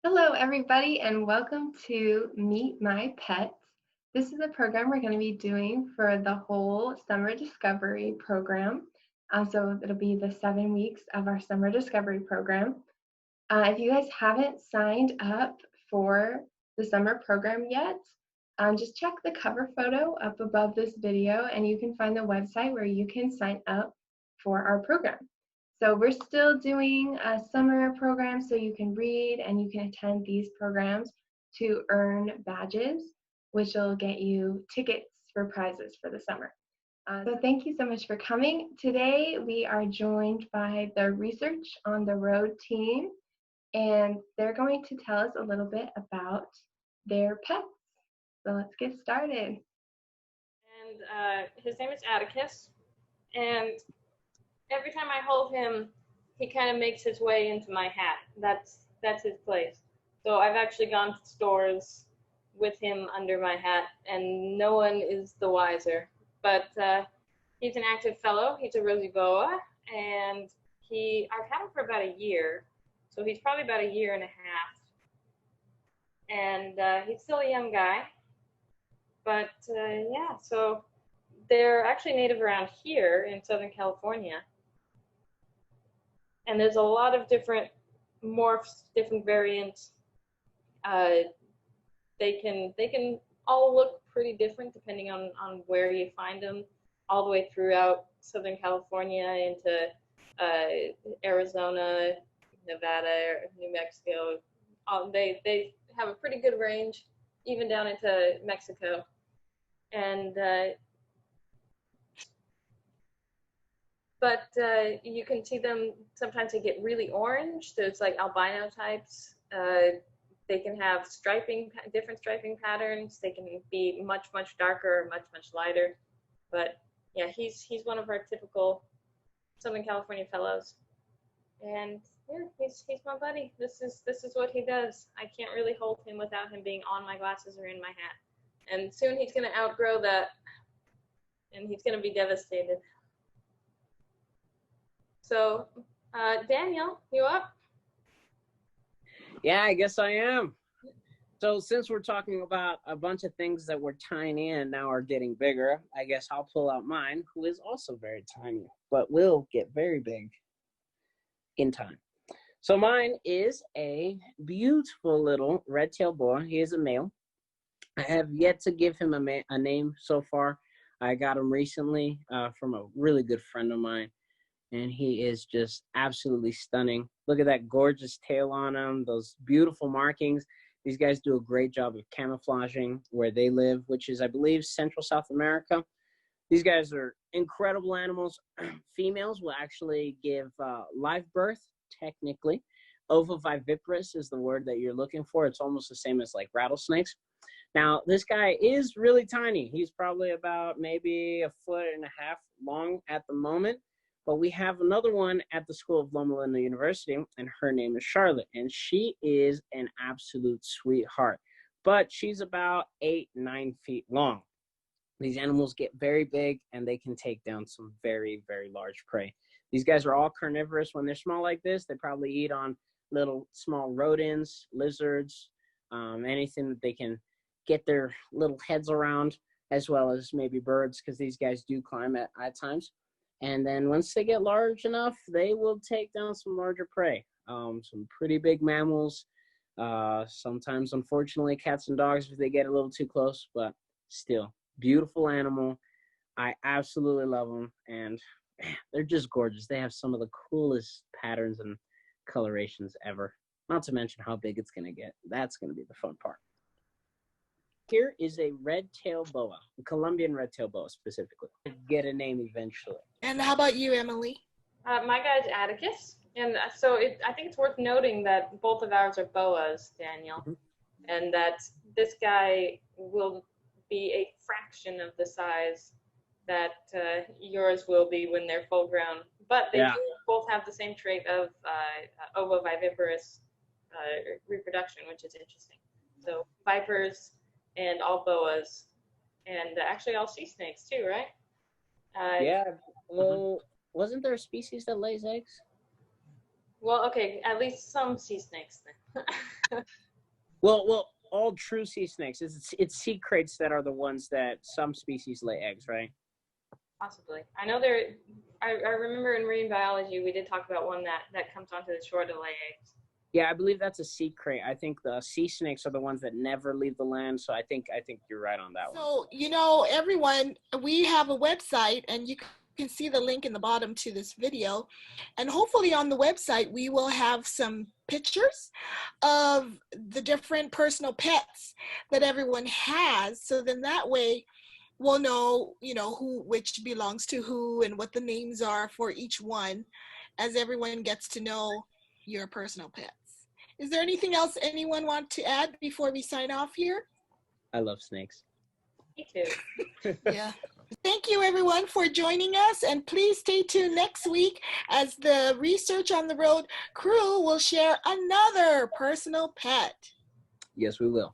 Hello, everybody, and welcome to Meet My Pets. This is a program we're going to be doing for the whole Summer Discovery program. So it'll be the 7 weeks of our Summer Discovery program. If you guys haven't signed up for the summer program yet, just check the cover photo up above this video, and you can find the website where you can sign up for our program. So we're still doing a summer program, so you can read and you can attend these programs to earn badges, which will get you tickets for prizes for the summer. So thank you so much for coming. Today we are joined by the Research on the Road team, and they're going to tell us a little bit about their pets. So let's get started. And his name is Atticus, and every time I hold him, he kind of makes his way into my hat. That's his place. So I've actually gone to stores with him under my hat, and no one is the wiser. But he's an active fellow. He's a rosy boa, and I've had him for about a year, so he's probably about a year and a half. And he's still a young guy. But yeah, so they're actually native around here in Southern California. And there's a lot of different morphs, different variants. They can all look pretty different depending on where you find them, all the way throughout Southern California into Arizona, Nevada, New Mexico. They have a pretty good range, even down into Mexico. And but you can see them, sometimes they get really orange. There's like albino types. They can have different striping patterns. They can be much darker, much lighter. But yeah, he's one of our typical Southern California fellows. And yeah, he's my buddy. This is what he does. I can't really hold him without him being on my glasses or in my hat. And soon he's going to outgrow that, and he's going to be devastated. So, Daniel, you up? Yeah, I guess I am. So since we're talking about a bunch of things that were tiny and now are getting bigger, I guess I'll pull out mine, who is also very tiny, but will get very big in time. So mine is a beautiful little red-tailed boa. He is a male. I have yet to give him a name so far. I got him recently from a really good friend of mine, and he is just absolutely stunning. Look at that gorgeous tail on him, those beautiful markings. These guys do a great job of camouflaging where they live, which is, I believe, Central South America. These guys are incredible animals. Females will actually give live birth, technically. Ovoviviparous is the word that you're looking for. It's almost the same as like rattlesnakes. Now, this guy is really tiny. He's probably about maybe 1.5 feet long at the moment. But we have another one at the School of Loma Linda University, and her name is Charlotte. And she is an absolute sweetheart. But she's about 8-9 feet long. These animals get very big, and they can take down some very large prey. These guys are all carnivorous. When they're small like this, they probably eat on little small rodents, lizards, anything that they can get their little heads around, as well as maybe birds, because these guys do climb at times. And then once they get large enough, they will take down some larger prey, some pretty big mammals. Sometimes, unfortunately, cats and dogs if they get a little too close, but still, beautiful animal. I absolutely love them, and they're just gorgeous. They have some of the coolest patterns and colorations ever. Not to mention how big it's going to get. That's going to be the fun part. Here is a red-tailed boa, a Colombian red-tailed boa specifically. Get a name eventually. And how about you, Emily? My guy's Atticus, and so I think it's worth noting that both of ours are boas, Daniel, and that this guy will be a fraction of the size that yours will be when they're full grown. But they do both have the same trait of ovoviviparous reproduction, which is interesting. So vipers and all boas, and actually all sea snakes too, right? Yeah. Well, wasn't there a species that lays eggs? Well, okay, at least some sea snakes then. Well, all true sea snakes. It's sea crates that are the ones that some species lay eggs, right? Possibly. I know I remember in marine biology we did talk about one that comes onto the shore to lay eggs. Yeah, I believe that's a sea crate. I think the sea snakes are the ones that never leave the land. So I think you're right on that one. So, everyone, we have a website, and you can see the link in the bottom to this video. And hopefully on the website, we will have some pictures of the different personal pets that everyone has. So then that way we'll know, which belongs to who and what the names are for each one as everyone gets to know your personal pets. Is there anything else anyone want to add before we sign off here? I love snakes. Me too. Yeah. Thank you, everyone, for joining us. And please stay tuned next week as the Research on the Road crew will share another personal pet. Yes, we will.